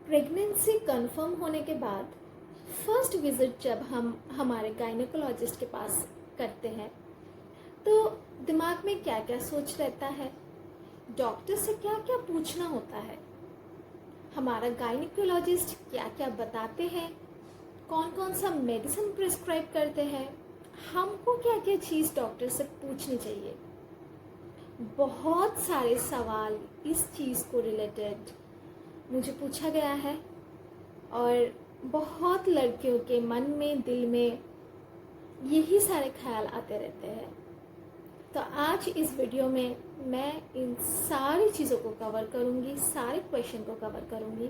Pregnancy confirm होने के बाद फर्स्ट विजिट जब हम हमारे गायनेकोलॉजिस्ट के पास करते हैं तो दिमाग में क्या क्या सोच रहता है, डॉक्टर से क्या क्या पूछना होता है, हमारा गायनेकोलॉजिस्ट क्या क्या बताते हैं, कौन कौन सा मेडिसिन प्रिस्क्राइब करते हैं, हमको क्या क्या चीज़ डॉक्टर से पूछनी चाहिए। बहुत सारे सवाल इस चीज़ को रिलेटेड मुझे पूछा गया है और बहुत लड़कियों के मन में दिल में यही सारे ख्याल आते रहते हैं। तो आज इस वीडियो में मैं इन सारी चीज़ों को कवर करूँगी, सारे क्वेश्चन को कवर करूँगी।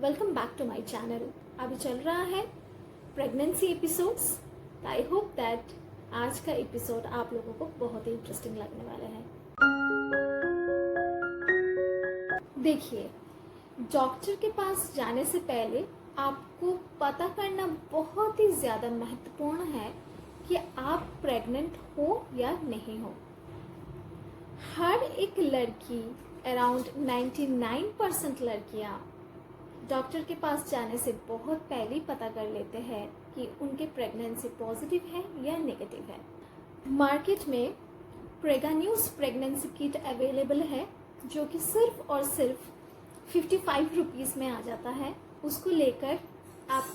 Welcome back to my channel. अभी चल रहा है pregnancy episodes. I hope that आज का एपिसोड आप लोगों को बहुत ही इंटरेस्टिंग लगने वाला है। देखिए, डॉक्टर के पास जाने से पहले आपको पता करना बहुत ही ज़्यादा महत्वपूर्ण है कि आप प्रेग्नेंट हो या नहीं हो। हर एक लड़की, अराउंड 99% लड़कियां डॉक्टर के पास जाने से बहुत पहले ही पता कर लेते हैं कि उनके प्रेगनेंसी पॉजिटिव है या नेगेटिव है। मार्केट में प्रेगान्यूज प्रेगनेंसी किट अवेलेबल है जो कि सिर्फ और सिर्फ 55 रुपीज़ में आ जाता है। उसको लेकर आप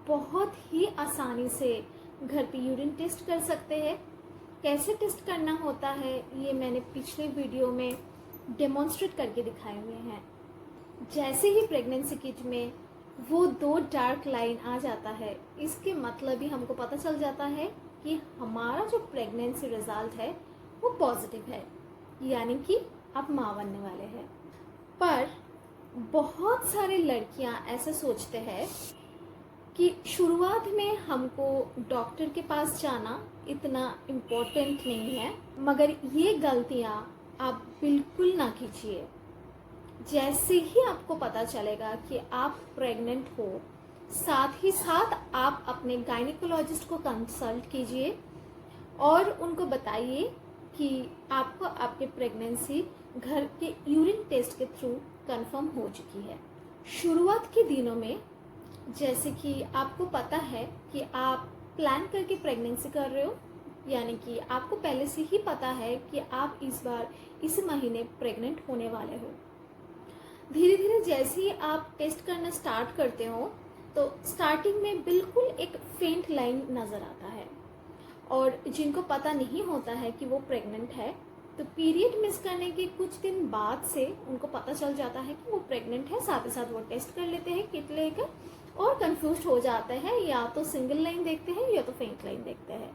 बहुत ही आसानी से घर पे यूरिन टेस्ट कर सकते हैं। कैसे टेस्ट करना होता है ये मैंने पिछले वीडियो में डेमोन्स्ट्रेट करके दिखाए हुए हैं। जैसे ही प्रेगनेंसी किट में वो 2 डार्क लाइन आ जाता है, इसके मतलब ही हमको पता चल जाता है कि हमारा जो प्रेगनेंसी रिजल्ट है वो पॉजिटिव है, यानी कि आप माँ बनने वाले हैं। पर बहुत सारे लड़कियां ऐसा सोचते हैं कि शुरुआत में हमको डॉक्टर के पास जाना इतना इम्पोर्टेंट नहीं है, मगर ये गलतियां आप बिल्कुल ना कीजिए। जैसे ही आपको पता चलेगा कि आप प्रेग्नेंट हो, साथ ही साथ आप अपने गायनेकोलॉजिस्ट को कंसल्ट कीजिए और उनको बताइए कि आपको आपके प्रेगनेंसी घर के यूरिन टेस्ट के थ्रू कंफर्म हो चुकी है। शुरुआत के दिनों में जैसे कि आपको पता है कि आप प्लान करके प्रेगनेंसी कर रहे हो, यानी कि आपको पहले से ही पता है कि आप इस बार इस महीने प्रेग्नेंट होने वाले हो। धीरे धीरे जैसे ही आप टेस्ट करना स्टार्ट करते हो तो स्टार्टिंग में बिल्कुल एक फेंट लाइन नज़र आता है, और जिनको पता नहीं होता है कि वो प्रेग्नेंट है तो पीरियड मिस करने के कुछ दिन बाद से उनको पता चल जाता है कि वो प्रेग्नेंट है। साथ ही साथ वो टेस्ट कर लेते हैं किट लेकर और कंफ्यूज हो जाते हैं, या तो सिंगल लाइन देखते हैं या तो फेंट लाइन देखते हैं।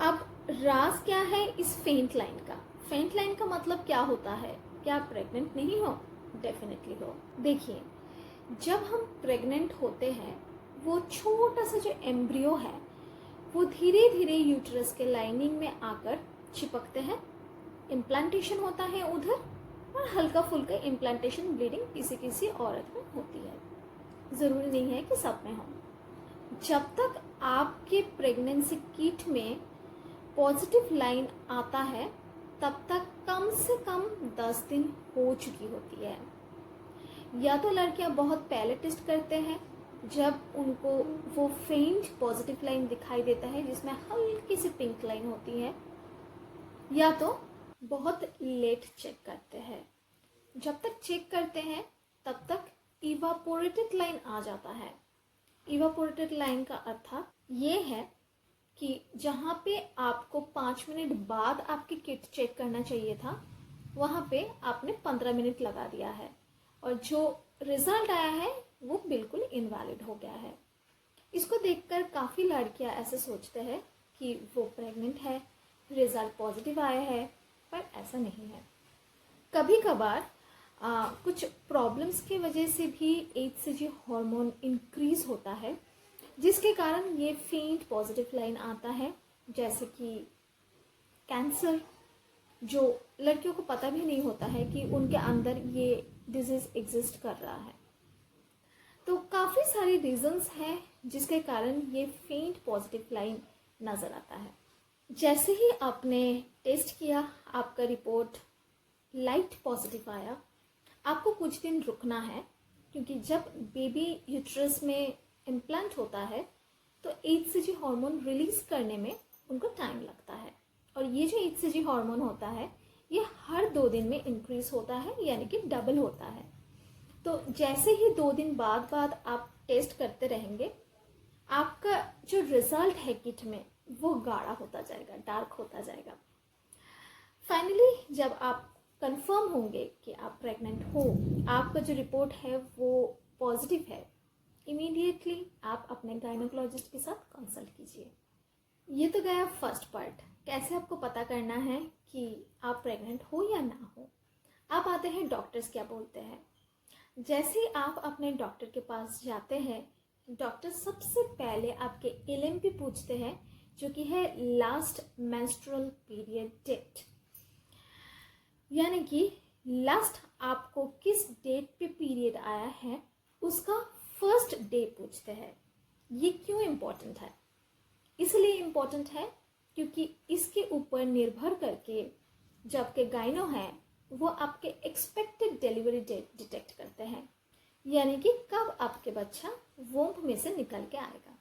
अब राज क्या है इस फेंट लाइन का? फेंट लाइन का मतलब क्या होता है? क्या आप प्रेग्नेंट नहीं हो? डेफिनेटली हो। देखिए, जब हम प्रेग्नेंट होते हैं वो छोटा सा जो एम्ब्रियो है वो धीरे धीरे यूट्रस के लाइनिंग में आकर चिपकते हैं। इम्प्लांटेशन होता है उधर, और हल्का फुल्का इम्प्लांटेशन ब्लीडिंग किसी किसी औरत में होती है, ज़रूरी नहीं है कि सब में हो। जब तक आपके प्रेगनेंसी किट में पॉजिटिव लाइन आता है तब तक कम से कम 10 दिन हो चुकी होती है। या तो लड़कियां बहुत पहले टेस्ट करते हैं जब उनको वो फेंट पॉजिटिव लाइन दिखाई देता है जिसमें हल्की सी पिंक लाइन होती है, या तो बहुत लेट चेक करते हैं। जब तक चेक करते हैं तब तक इवापोरेटेड लाइन आ जाता है। इवापोरेटेड लाइन का अर्थ ये है कि जहाँ पे आपको 5 मिनट बाद आपकी किट चेक करना चाहिए था, वहाँ पे आपने 15 मिनट लगा दिया है और जो रिजल्ट आया है वो बिल्कुल इनवैलिड हो गया है। इसको देखकर काफ़ी लड़कियां ऐसे सोचते हैं कि वो प्रेग्नेंट है, रिजल्ट पॉजिटिव आया है, पर ऐसा नहीं है। कभी कभार कुछ प्रॉब्लम्स की वजह से भी HCG हार्मोन इंक्रीज होता है, जिसके कारण ये फेंट पॉजिटिव लाइन आता है। जैसे कि कैंसर, जो लड़कियों को पता भी नहीं होता है कि उनके अंदर ये डिजीज एग्जिस्ट कर रहा है। तो काफ़ी सारे रीजंस हैं जिसके कारण ये फेंट पॉजिटिव लाइन नज़र आता है। जैसे ही आपने टेस्ट किया, आपका रिपोर्ट लाइट पॉजिटिव आया, आपको कुछ दिन रुकना है क्योंकि जब बेबी यूट्रस में इम्प्लांट होता है तो HCG हार्मोन रिलीज करने में उनको टाइम लगता है। और ये जो HCG हार्मोन होता है ये हर 2 दिन में इंक्रीज होता है, यानी कि डबल होता है। तो जैसे ही 2 दिन बाद आप टेस्ट करते रहेंगे, आपका जो रिजल्ट है किट में वो गाढ़ा होता जाएगा, डार्क होता जाएगा। फाइनली जब आप कंफर्म होंगे कि आप प्रेग्नेंट हो, आपका जो रिपोर्ट है वो पॉजिटिव है, इमीडिएटली आप अपने गायनोकोलॉजिस्ट के साथ कंसल्ट कीजिए। ये तो गया फर्स्ट पार्ट, कैसे आपको पता करना है कि आप प्रेग्नेंट हो या ना हो। अब आते हैं डॉक्टर्स क्या बोलते हैं। जैसे ही आप अपने डॉक्टर के पास जाते हैं, डॉक्टर सबसे पहले आपके LMP पूछते हैं, जो कि है लास्ट मेंस्ट्रुअल पीरियड डेट, यानी कि लास्ट आपको किस डेट पे पीरियड आया है उसका फर्स्ट डे पूछते हैं। ये क्यों इम्पोर्टेंट है? इसलिए इम्पोर्टेंट है क्योंकि इसके ऊपर निर्भर करके जो आपके गाइनो है वो आपके एक्सपेक्टेड डिलीवरी डेट डिटेक्ट करते हैं, यानी कि कब आपके बच्चा वोम्ब में से निकल के आएगा।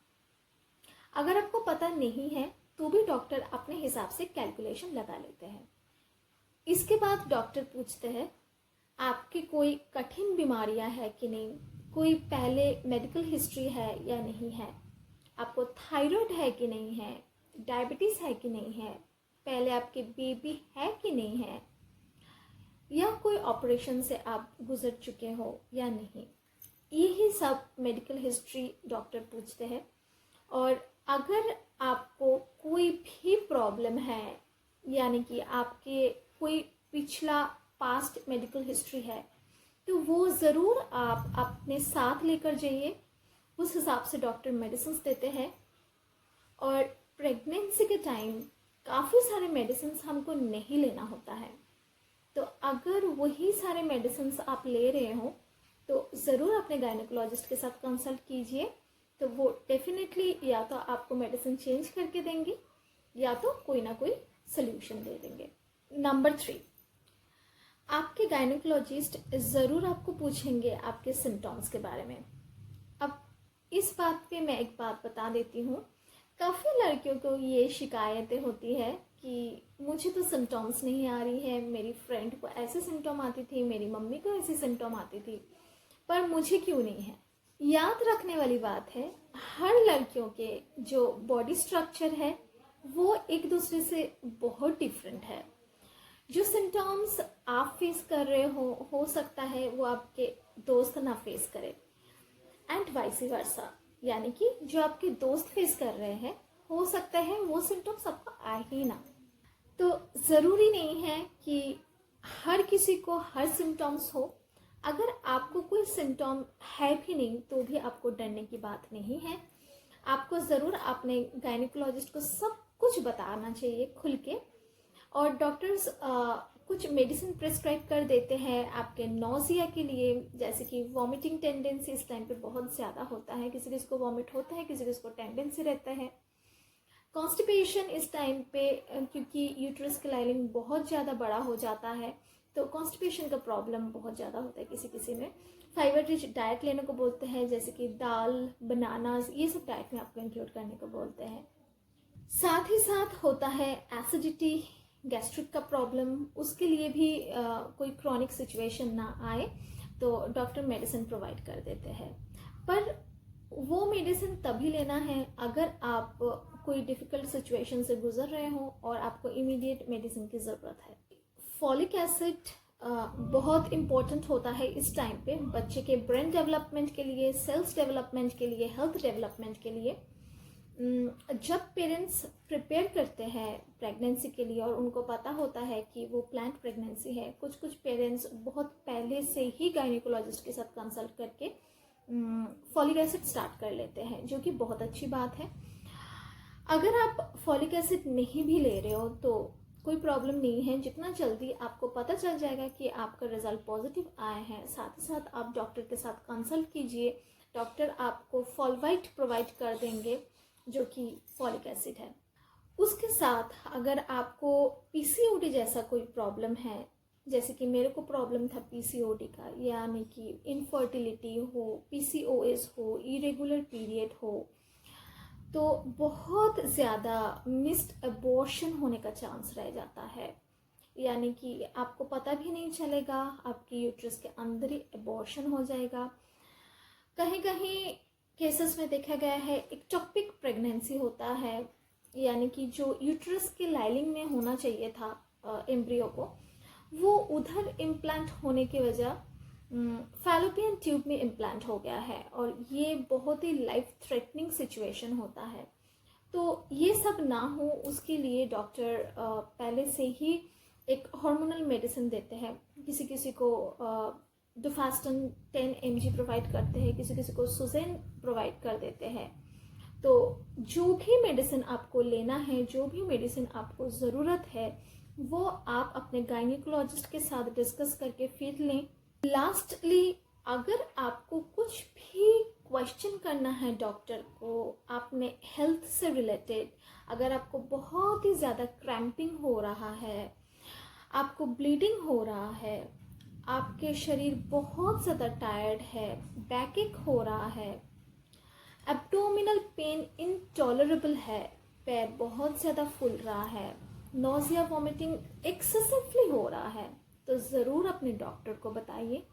अगर आपको पता नहीं है तो भी डॉक्टर अपने हिसाब से कैलकुलेशन लगा लेते हैं। इसके बाद डॉक्टर पूछते हैं आपकी कोई कठिन बीमारियां है कि नहीं, कोई पहले मेडिकल हिस्ट्री है या नहीं है, आपको थायराइड है कि नहीं है, डायबिटीज है कि नहीं है, पहले आपके बेबी है कि नहीं है, या कोई ऑपरेशन से आप गुजर चुके हो या नहीं। यही सब मेडिकल हिस्ट्री डॉक्टर पूछते हैं। और अगर आपको कोई भी प्रॉब्लम है, यानी कि आपके कोई पिछला पास्ट मेडिकल हिस्ट्री है, तो वो ज़रूर आप अपने साथ लेकर जाइए। उस हिसाब से डॉक्टर मेडिसिन देते हैं। और प्रेगनेंसी के टाइम काफ़ी सारे मेडिसिन हमको नहीं लेना होता है, तो अगर वही सारे मेडिसिन आप ले रहे हो तो ज़रूर अपने गायनेकोलॉजिस्ट के साथ कंसल्ट कीजिए। तो वो डेफिनेटली या तो आपको मेडिसिन चेंज करके देंगे या तो कोई ना कोई सोल्यूशन दे देंगे। नंबर 3, आपके गायनेकोलॉजिस्ट ज़रूर आपको पूछेंगे आपके सिम्टम्स के बारे में। अब इस बात पे मैं एक बात बता देती हूँ, काफ़ी लड़कियों को ये शिकायतें होती है कि मुझे तो सिम्टम्स नहीं आ रही है, मेरी फ्रेंड को ऐसे सिम्टम आती थी, मेरी मम्मी को ऐसी सिम्टम आती थी, पर मुझे क्यों नहीं है। याद रखने वाली बात है, हर लड़कियों के जो बॉडी स्ट्रक्चर है वो एक दूसरे से बहुत डिफरेंट है। जो सिम्टम्स आप फेस कर रहे हो सकता है वो आपके दोस्त ना फेस करे, एंड वाइस वर्सा, यानी कि जो आपके दोस्त फेस कर रहे हैं हो सकता है वो सिम्टम्स आपको आए ही ना। तो ज़रूरी नहीं है कि हर किसी को हर सिम्टम्स हो। अगर आपको कोई सिम्टम है भी नहीं तो भी आपको डरने की बात नहीं है। आपको ज़रूर अपने गायनेकोलॉजिस्ट को सब कुछ बताना चाहिए खुल के। और डॉक्टर्स कुछ मेडिसिन प्रिस्क्राइब कर देते हैं आपके नोजिया के लिए, जैसे कि वॉमिटिंग टेंडेंसी इस टाइम पे बहुत ज़्यादा होता है, किसी किसी को वॉमिट होता है, किसी किसी को टेंडेंसी रहता है। कॉन्स्टिपेशन इस टाइम पे क्योंकि यूट्रस की लाइनिंग बहुत ज़्यादा बड़ा हो जाता है तो कॉन्स्टिपेशन का प्रॉब्लम बहुत ज़्यादा होता है किसी किसी में। फाइबर रिच डाइट लेने को बोलते हैं, जैसे कि दाल, बनानास, ये सब डाइट में आपको इंक्लूड करने को बोलते हैं। साथ ही साथ होता है एसिडिटी, गैस्ट्रिक का प्रॉब्लम, उसके लिए भी कोई क्रॉनिक सिचुएशन ना आए तो डॉक्टर मेडिसिन प्रोवाइड कर देते हैं। पर वो मेडिसिन तभी लेना है अगर आप कोई डिफ़िकल्ट सिचुएशन से गुजर रहे हो और आपको इमीडिएट मेडिसिन की ज़रूरत है। फॉलिक एसिड बहुत इम्पोर्टेंट होता है इस टाइम पे बच्चे के ब्रेन डेवलपमेंट के लिए, सेल्स डेवलपमेंट के लिए, हेल्थ डेवलपमेंट के लिए। जब पेरेंट्स प्रिपेयर करते हैं प्रेगनेंसी के लिए और उनको पता होता है कि वो प्लान्ड प्रेगनेंसी है, कुछ कुछ पेरेंट्स बहुत पहले से ही गायनेकोलॉजिस्ट के साथ कंसल्ट करके फॉलिक एसिड स्टार्ट कर लेते हैं, जो कि बहुत अच्छी बात है। अगर आप फॉलिक एसिड नहीं भी ले रहे हो तो कोई प्रॉब्लम नहीं है, जितना जल्दी आपको पता चल जाएगा कि आपका रिजल्ट पॉजिटिव आए हैं, साथ ही साथ आप डॉक्टर के साथ कंसल्ट कीजिए। डॉक्टर आपको फॉलवाइट प्रोवाइड कर देंगे जो कि फॉलिक एसिड है। उसके साथ अगर आपको PCOD जैसा कोई प्रॉब्लम है जैसे कि मेरे को प्रॉब्लम था पीसीओडी का, यानी कि इनफर्टिलिटी हो, पीसीओएस हो, इरेगुलर पीरियड हो, तो बहुत ज़्यादा मिस्ड अबॉर्शन होने का चांस रह जाता है। यानी कि आपको पता भी नहीं चलेगा, आपकी यूट्रस के अंदर ही अबॉर्शन हो जाएगा। कहीं कहीं केसेस में देखा गया है एक्टोपिक प्रेगनेंसी होता है, यानी कि जो यूट्रस के लाइनिंग में होना चाहिए था एम्ब्रियो को, वो उधर इम्प्लांट होने की वजह फैलोपियन ट्यूब में इम्प्लांट हो गया है, और ये बहुत ही लाइफ थ्रेटनिंग सिचुएशन होता है। तो ये सब ना हो उसके लिए डॉक्टर पहले से ही एक हार्मोनल मेडिसिन देते हैं। किसी किसी को डुफास्टन 10 mg प्रोवाइड करते हैं, किसी किसी को सुजेन प्रोवाइड कर देते हैं। तो जो भी मेडिसिन आपको लेना है, जो भी मेडिसिन आपको ज़रूरत है, वो आप अपने गायनिकोलॉजिस्ट के साथ डिस्कस करके फिर लें। लास्टली, अगर आपको कुछ भी क्वेश्चन करना है डॉक्टर को आपने हेल्थ से रिलेटेड, अगर आपको बहुत ही ज़्यादा क्रैम्पिंग हो रहा है, आपको ब्लीडिंग हो रहा है, आपके शरीर बहुत ज़्यादा टायर्ड है, बैकएक हो रहा है, एब्डोमिनल पेन इनटॉलरेबल है, पैर बहुत ज़्यादा फूल रहा है, नोजिया वॉमिटिंग एक्सेसिवली हो रहा है, तो ज़रूर अपने डॉक्टर को बताइए,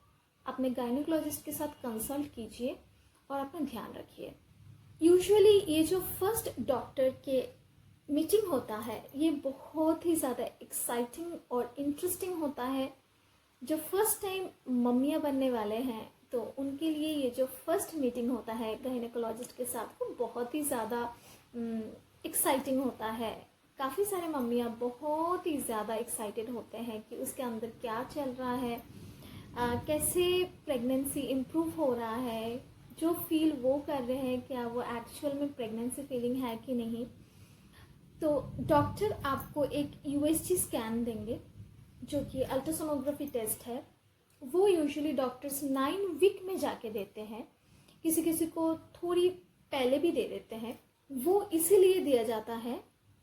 अपने गायनिकोलॉजिस्ट के साथ कंसल्ट कीजिए और अपना ध्यान रखिए। यूजुअली ये जो फर्स्ट डॉक्टर के मीटिंग होता है, ये बहुत ही ज़्यादा एक्साइटिंग और इंटरेस्टिंग होता है। जो फर्स्ट टाइम मम्मियाँ बनने वाले हैं, तो उनके लिए ये जो फर्स्ट मीटिंग होता है गायनेकोलॉजिस्ट के साथ, वो बहुत ही ज़्यादा एक्साइटिंग होता है। काफ़ी सारे मम्मियाँ बहुत ही ज़्यादा एक्साइटेड होते हैं कि उसके अंदर क्या चल रहा है, कैसे प्रेगनेंसी इम्प्रूव हो रहा है, जो फील वो कर रहे हैं क्या वो एक्चुअल में प्रेगनेंसी फीलिंग है कि नहीं। तो डॉक्टर आपको एक यूएसजी स्कैन देंगे, जो कि अल्ट्रासोनोग्राफी टेस्ट है। वो यूजुअली डॉक्टर्स 9 वीक में जाके देते हैं, किसी किसी को थोड़ी पहले भी दे देते हैं। वो इसीलिए दिया जाता है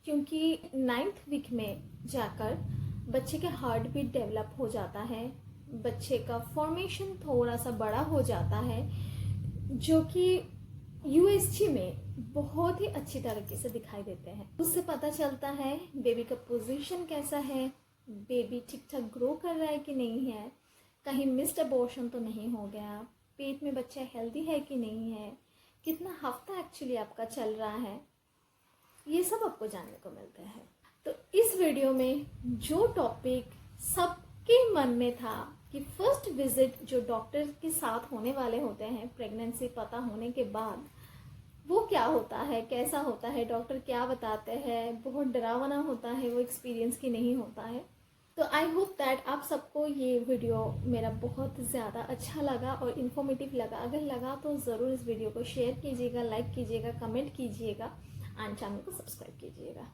क्योंकि 9th वीक में जाकर बच्चे के हार्ट बीट डेवलप हो जाता है, बच्चे का फॉर्मेशन थोड़ा सा बड़ा हो जाता है, जो कि यूएसजी में बहुत ही अच्छी तरीके से दिखाई देते हैं। उससे पता चलता है बेबी का पोजीशन कैसा है, बेबी ठीक ठाक ग्रो कर रहा है कि नहीं है, कहीं मिस्ड अबॉर्शन तो नहीं हो गया, पेट में बच्चा हेल्दी है कि नहीं है, कितना हफ्ता एक्चुअली आपका चल रहा है, ये सब आपको जानने को मिलते हैं। तो इस वीडियो में जो टॉपिक सबके मन में था कि फर्स्ट विजिट जो डॉक्टर के साथ होने वाले होते हैं प्रेगनेंसी पता होने के बाद, वो क्या होता है, कैसा होता है, डॉक्टर क्या बताते हैं, बहुत डरावना होता है वो एक्सपीरियंस की नहीं होता है। तो आई होप दैट आप सबको ये वीडियो मेरा बहुत ज़्यादा अच्छा लगा और इन्फॉर्मेटिव लगा। अगर लगा तो ज़रूर इस वीडियो को शेयर कीजिएगा, लाइक कीजिएगा, कमेंट कीजिएगा एंड चैनल को सब्सक्राइब कीजिएगा।